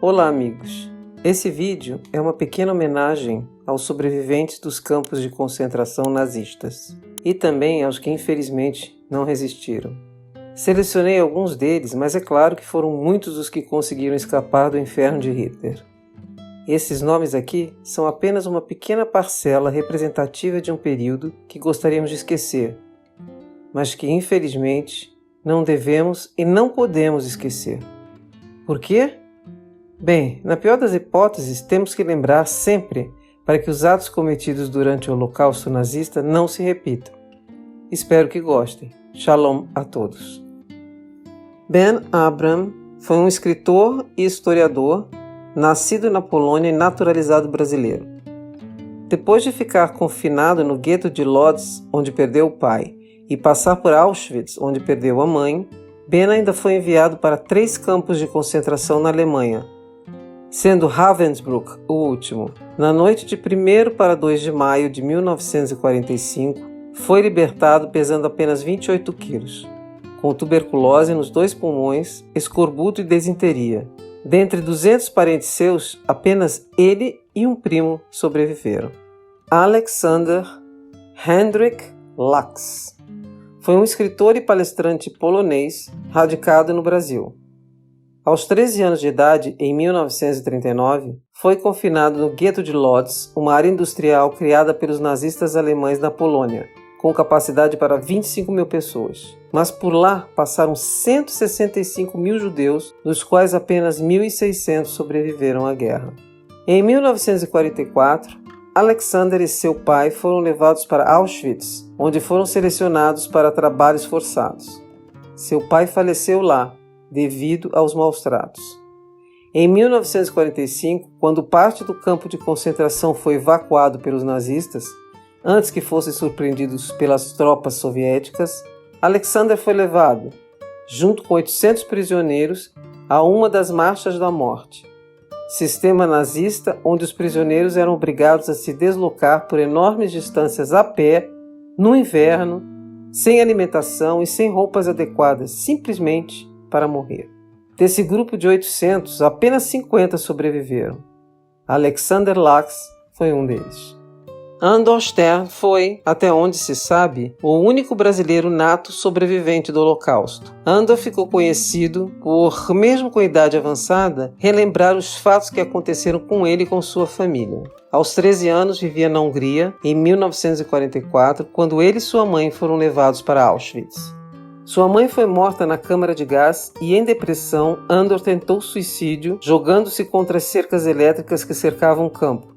Olá, amigos! Esse vídeo é uma pequena homenagem aos sobreviventes dos campos de concentração nazistas e também aos que infelizmente não resistiram. Selecionei alguns deles, mas é claro que foram muitos os que conseguiram escapar do inferno de Hitler. Esses nomes aqui são apenas uma pequena parcela representativa de um período que gostaríamos de esquecer, mas que infelizmente não devemos e não podemos esquecer. Por quê? Bem, na pior das hipóteses, temos que lembrar sempre para que os atos cometidos durante o Holocausto nazista não se repitam. Espero que gostem. Shalom a todos. Ben Abraham foi um escritor e historiador, nascido na Polônia e naturalizado brasileiro. Depois de ficar confinado no gueto de Lodz, onde perdeu o pai, e passar por Auschwitz, onde perdeu a mãe, Ben ainda foi enviado para 3 campos de concentração na Alemanha, sendo Ravensbrück o último. Na noite de 1º para 2 de maio de 1945, foi libertado pesando apenas 28 quilos, com tuberculose nos 2 pulmões, escorbuto e desinteria. Dentre 200 parentes seus, apenas ele e um primo sobreviveram. Alexander Hendrik Laks foi um escritor e palestrante polonês radicado no Brasil. Aos 13 anos de idade, em 1939, foi confinado no gueto de Lodz, uma área industrial criada pelos nazistas alemães na Polônia, com capacidade para 25 mil pessoas. Mas por lá passaram 165 mil judeus, dos quais apenas 1.600 sobreviveram à guerra. Em 1944, Alexander e seu pai foram levados para Auschwitz, onde foram selecionados para trabalhos forçados. Seu pai faleceu lá, devido aos maus-tratos. Em 1945, quando parte do campo de concentração foi evacuado pelos nazistas, antes que fossem surpreendidos pelas tropas soviéticas, Alexander foi levado, junto com 800 prisioneiros, a uma das marchas da morte, sistema nazista onde os prisioneiros eram obrigados a se deslocar por enormes distâncias a pé, no inverno, sem alimentação e sem roupas adequadas, simplesmente para morrer. Desse grupo de 800, apenas 50 sobreviveram. Alexander Laks foi um deles. Andor Stern foi, até onde se sabe, o único brasileiro nato sobrevivente do Holocausto. Andor ficou conhecido por, mesmo com idade avançada, relembrar os fatos que aconteceram com ele e com sua família. Aos 13 anos vivia na Hungria, em 1944, quando ele e sua mãe foram levados para Auschwitz. Sua mãe foi morta na câmara de gás e, em depressão, Andor tentou suicídio jogando-se contra as cercas elétricas que cercavam o campo,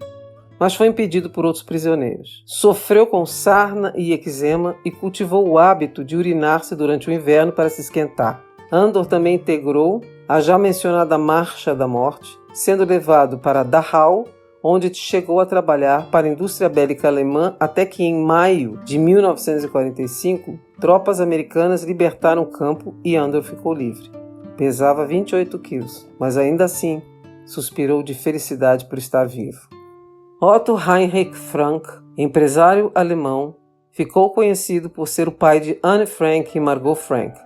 mas foi impedido por outros prisioneiros. Sofreu com sarna e eczema e cultivou o hábito de urinar-se durante o inverno para se esquentar. Andor também integrou a já mencionada Marcha da Morte, sendo levado para Dachau, onde chegou a trabalhar para a indústria bélica alemã até que, em maio de 1945, tropas americanas libertaram o campo e Andor ficou livre. Pesava 28 quilos, mas ainda assim suspirou de felicidade por estar vivo. Otto Heinrich Frank, empresário alemão, ficou conhecido por ser o pai de Anne Frank e Margot Frank,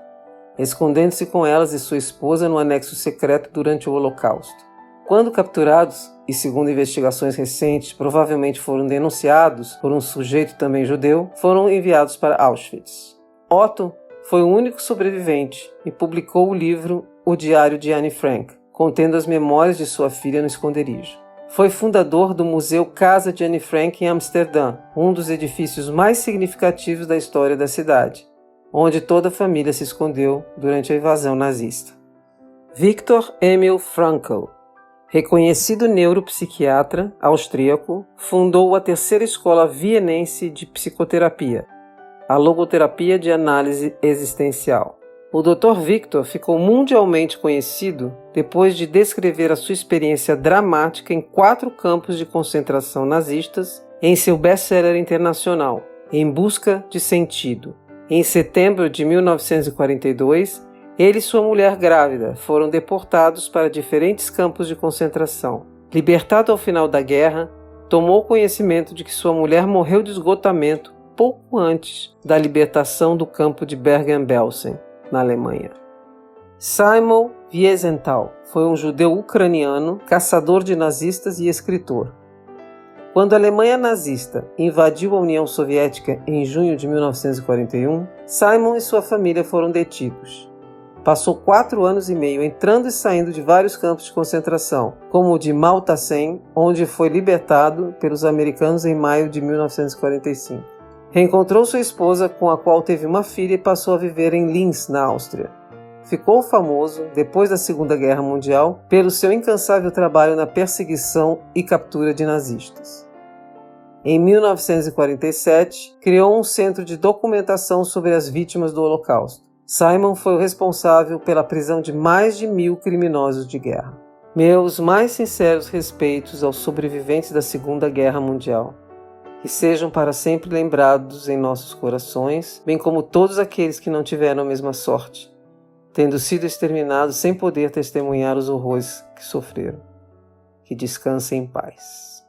escondendo-se com elas e sua esposa no anexo secreto durante o Holocausto. Quando capturados, e segundo investigações recentes provavelmente foram denunciados por um sujeito também judeu, foram enviados para Auschwitz. Otto foi o único sobrevivente e publicou o livro O Diário de Anne Frank, contendo as memórias de sua filha no esconderijo. Foi fundador do Museu Casa de Anne Frank em Amsterdã, um dos edifícios mais significativos da história da cidade, onde toda a família se escondeu durante a invasão nazista. Viktor Emil Frankl, reconhecido neuropsiquiatra austríaco, fundou a terceira escola vienense de psicoterapia, a logoterapia de análise existencial. O Dr. Viktor ficou mundialmente conhecido depois de descrever a sua experiência dramática em 4 campos de concentração nazistas em seu best-seller internacional, Em Busca de Sentido. Em setembro de 1942, ele e sua mulher grávida foram deportados para diferentes campos de concentração. Libertado ao final da guerra, tomou conhecimento de que sua mulher morreu de esgotamento pouco antes da libertação do campo de Bergen-Belsen, na Alemanha. Simon Wiesenthal foi um judeu ucraniano, caçador de nazistas e escritor. Quando a Alemanha nazista invadiu a União Soviética em junho de 1941, Simon e sua família foram detidos. Passou 4 anos e meio entrando e saindo de vários campos de concentração, como o de Mauthausen, onde foi libertado pelos americanos em maio de 1945. Reencontrou sua esposa, com a qual teve uma filha, e passou a viver em Linz, na Áustria. Ficou famoso, depois da Segunda Guerra Mundial, pelo seu incansável trabalho na perseguição e captura de nazistas. Em 1947, criou um centro de documentação sobre as vítimas do Holocausto. Simon foi o responsável pela prisão de mais de 1.000 criminosos de guerra. Meus mais sinceros respeitos aos sobreviventes da Segunda Guerra Mundial. Que sejam para sempre lembrados em nossos corações, bem como todos aqueles que não tiveram a mesma sorte, tendo sido exterminados sem poder testemunhar os horrores que sofreram. Que descansem em paz.